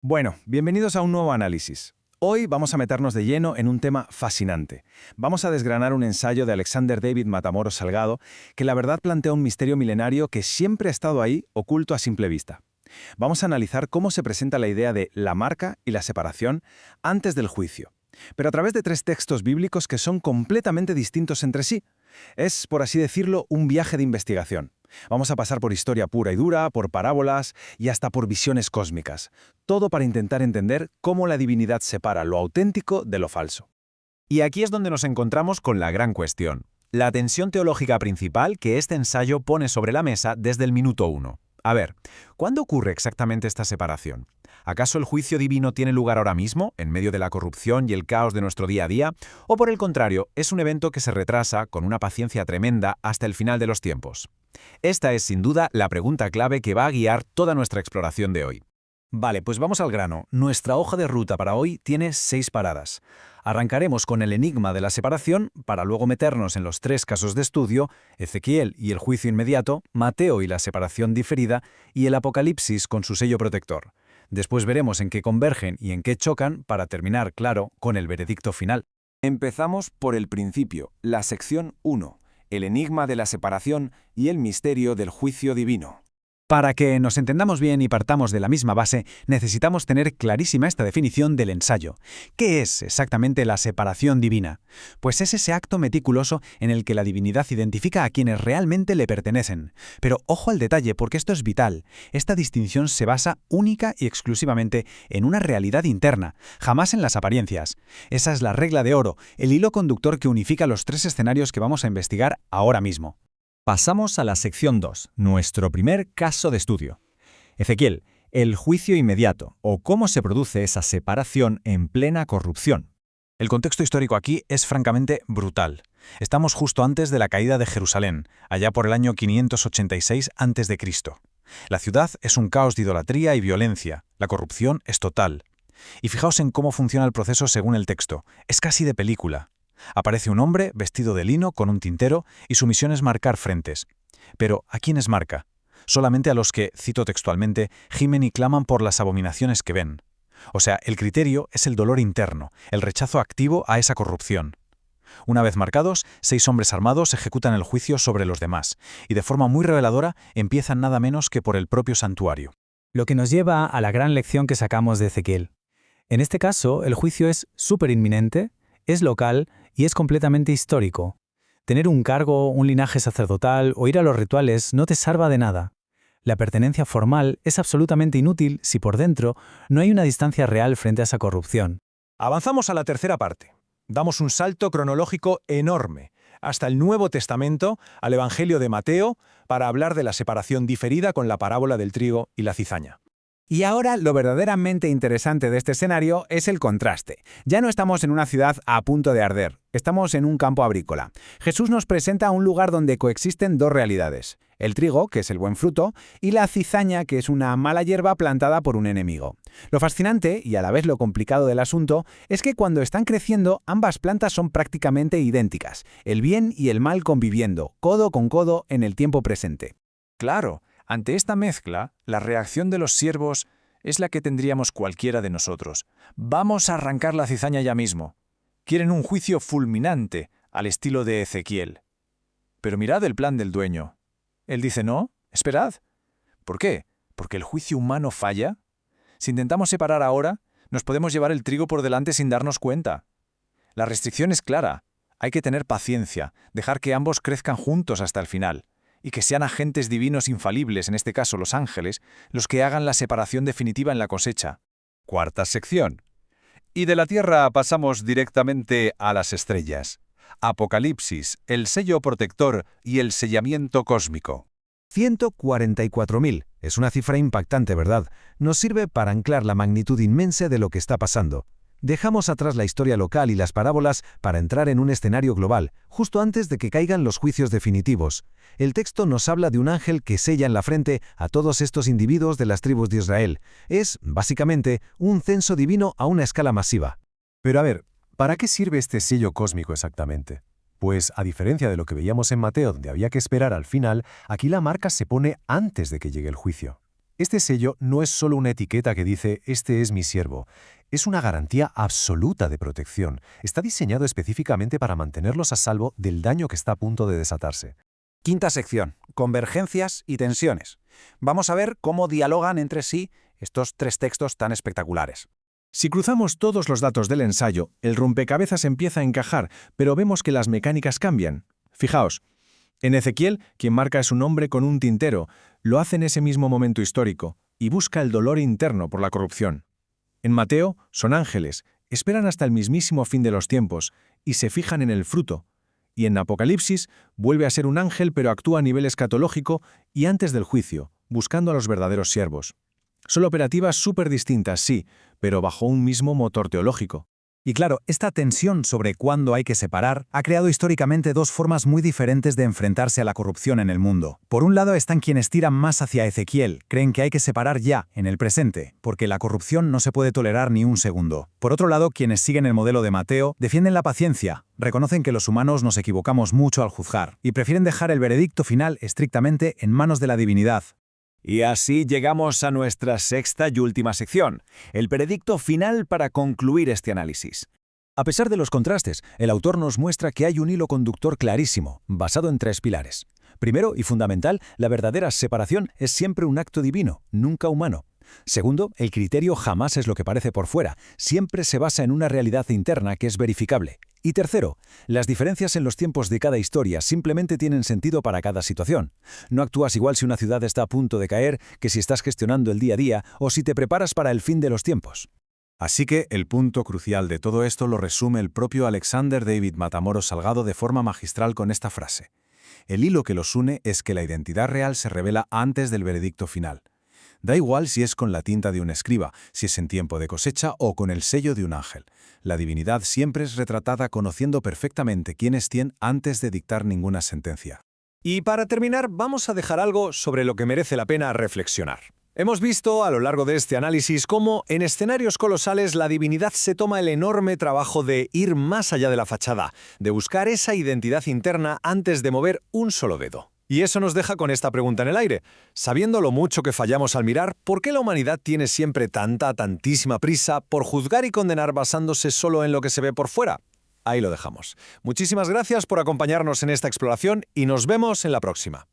Bueno, bienvenidos a un nuevo análisis. Hoy vamos a meternos de lleno en un tema fascinante. Vamos a desgranar un ensayo de Alexander David Matamoros Salgado que la verdad plantea un misterio milenario que siempre ha estado ahí, oculto a simple vista. Vamos a analizar cómo se presenta la idea de la marca y la separación antes del juicio, pero a través de tres textos bíblicos que son completamente distintos entre sí. Es, por así decirlo, un viaje de investigación. Vamos a pasar por historia pura y dura, por parábolas y hasta por visiones cósmicas. Todo para intentar entender cómo la divinidad separa lo auténtico de lo falso. Y aquí es donde nos encontramos con la gran cuestión, la tensión teológica principal que este ensayo pone sobre la mesa desde el minuto 1. A ver, ¿cuándo ocurre exactamente esta separación? ¿Acaso el juicio divino tiene lugar ahora mismo, en medio de la corrupción y el caos de nuestro día a día? ¿O por el contrario, es un evento que se retrasa con una paciencia tremenda hasta el final de los tiempos? Esta es, sin duda, la pregunta clave que va a guiar toda nuestra exploración de hoy. Vale, pues vamos al grano. Nuestra hoja de ruta para hoy tiene 6 paradas. Arrancaremos con el enigma de la separación, para luego meternos en los 3 casos de estudio, Ezequiel y el juicio inmediato, Mateo y la separación diferida, y el Apocalipsis con su sello protector. Después veremos en qué convergen y en qué chocan, para terminar, claro, con el veredicto final. Empezamos por el principio, la sección 1, el enigma de la separación y el misterio del juicio divino. Para que nos entendamos bien y partamos de la misma base, necesitamos tener clarísima esta definición del ensayo. ¿Qué es exactamente la separación divina? Pues es ese acto meticuloso en el que la divinidad identifica a quienes realmente le pertenecen. Pero ojo al detalle, porque esto es vital. Esta distinción se basa única y exclusivamente en una realidad interna, jamás en las apariencias. Esa es la regla de oro, el hilo conductor que unifica los 3 escenarios que vamos a investigar ahora mismo. Pasamos a la sección 2, nuestro primer caso de estudio. Ezequiel, el juicio inmediato, o cómo se produce esa separación en plena corrupción. El contexto histórico aquí es francamente brutal. Estamos justo antes de la caída de Jerusalén, allá por el año 586 a.C. La ciudad es un caos de idolatría y violencia, la corrupción es total. Y fijaos en cómo funciona el proceso según el texto, es casi de película. Aparece un hombre vestido de lino con un tintero y su misión es marcar frentes. Pero ¿a quiénes marca? Solamente a los que, cito textualmente, gimen y claman por las abominaciones que ven. O sea, el criterio es el dolor interno, el rechazo activo a esa corrupción. Una vez marcados, 6 hombres armados ejecutan el juicio sobre los demás, y de forma muy reveladora empiezan nada menos que por el propio santuario. Lo que nos lleva a la gran lección que sacamos de Ezequiel. En este caso, el juicio es súper inminente, es local y es completamente histórico. Tener un cargo, un linaje sacerdotal o ir a los rituales no te salva de nada. La pertenencia formal es absolutamente inútil si por dentro no hay una distancia real frente a esa corrupción. Avanzamos a la tercera parte. Damos un salto cronológico enorme, hasta el Nuevo Testamento, al Evangelio de Mateo, para hablar de la separación diferida con la parábola del trigo y la cizaña. Y ahora lo verdaderamente interesante de este escenario es el contraste. Ya no estamos en una ciudad a punto de arder, estamos en un campo agrícola. Jesús nos presenta un lugar donde coexisten 2 realidades. El trigo, que es el buen fruto, y la cizaña, que es una mala hierba plantada por un enemigo. Lo fascinante, y a la vez lo complicado del asunto, es que cuando están creciendo, ambas plantas son prácticamente idénticas, el bien y el mal conviviendo, codo con codo en el tiempo presente. Claro, ante esta mezcla, la reacción de los siervos es la que tendríamos cualquiera de nosotros. Vamos a arrancar la cizaña ya mismo. Quieren un juicio fulminante, al estilo de Ezequiel. Pero mirad el plan del dueño. Él dice, no, esperad. ¿Por qué? ¿Porque el juicio humano falla? Si intentamos separar ahora, nos podemos llevar el trigo por delante sin darnos cuenta. La restricción es clara. Hay que tener paciencia, dejar que ambos crezcan juntos hasta el final, y que sean agentes divinos infalibles, en este caso los ángeles, los que hagan la separación definitiva en la cosecha. Cuarta sección. Y de la Tierra pasamos directamente a las estrellas. Apocalipsis, el sello protector y el sellamiento cósmico. 144.000. Es una cifra impactante, ¿verdad? Nos sirve para anclar la magnitud inmensa de lo que está pasando. Dejamos atrás la historia local y las parábolas para entrar en un escenario global, justo antes de que caigan los juicios definitivos. El texto nos habla de un ángel que sella en la frente a todos estos individuos de las tribus de Israel. Es, básicamente, un censo divino a una escala masiva. Pero a ver, ¿para qué sirve este sello cósmico exactamente? Pues, a diferencia de lo que veíamos en Mateo, donde había que esperar al final, aquí la marca se pone antes de que llegue el juicio. Este sello no es solo una etiqueta que dice «Este es mi siervo». Es una garantía absoluta de protección. Está diseñado específicamente para mantenerlos a salvo del daño que está a punto de desatarse. Quinta sección, convergencias y tensiones. Vamos a ver cómo dialogan entre sí estos tres textos tan espectaculares. Si cruzamos todos los datos del ensayo, el rompecabezas empieza a encajar, pero vemos que las mecánicas cambian. Fijaos, en Ezequiel, quien marca su nombre con un tintero, lo hace en ese mismo momento histórico y busca el dolor interno por la corrupción. En Mateo, son ángeles, esperan hasta el mismísimo fin de los tiempos y se fijan en el fruto. Y en Apocalipsis, vuelve a ser un ángel pero actúa a nivel escatológico y antes del juicio, buscando a los verdaderos siervos. Son operativas súper distintas, sí, pero bajo un mismo motor teológico. Y claro, esta tensión sobre cuándo hay que separar ha creado históricamente dos formas muy diferentes de enfrentarse a la corrupción en el mundo. Por un lado están quienes tiran más hacia Ezequiel, creen que hay que separar ya, en el presente, porque la corrupción no se puede tolerar ni un segundo. Por otro lado, quienes siguen el modelo de Mateo defienden la paciencia, reconocen que los humanos nos equivocamos mucho al juzgar, y prefieren dejar el veredicto final estrictamente en manos de la divinidad. Y así llegamos a nuestra sexta y última sección, el veredicto final para concluir este análisis. A pesar de los contrastes, el autor nos muestra que hay un hilo conductor clarísimo, basado en tres pilares. Primero y fundamental, la verdadera separación es siempre un acto divino, nunca humano. Segundo, el criterio jamás es lo que parece por fuera, siempre se basa en una realidad interna que es verificable. Y tercero, las diferencias en los tiempos de cada historia simplemente tienen sentido para cada situación. No actúas igual si una ciudad está a punto de caer que si estás gestionando el día a día o si te preparas para el fin de los tiempos. Así que el punto crucial de todo esto lo resume el propio Alexander David Matamoros Salgado de forma magistral con esta frase. El hilo que los une es que la identidad real se revela antes del veredicto final. Da igual si es con la tinta de un escriba, si es en tiempo de cosecha o con el sello de un ángel. La divinidad siempre es retratada conociendo perfectamente quién es quién antes de dictar ninguna sentencia. Y para terminar, vamos a dejar algo sobre lo que merece la pena reflexionar. Hemos visto a lo largo de este análisis cómo en escenarios colosales la divinidad se toma el enorme trabajo de ir más allá de la fachada, de buscar esa identidad interna antes de mover un solo dedo. Y eso nos deja con esta pregunta en el aire. Sabiendo lo mucho que fallamos al mirar, ¿por qué la humanidad tiene siempre tantísima prisa por juzgar y condenar basándose solo en lo que se ve por fuera? Ahí lo dejamos. Muchísimas gracias por acompañarnos en esta exploración y nos vemos en la próxima.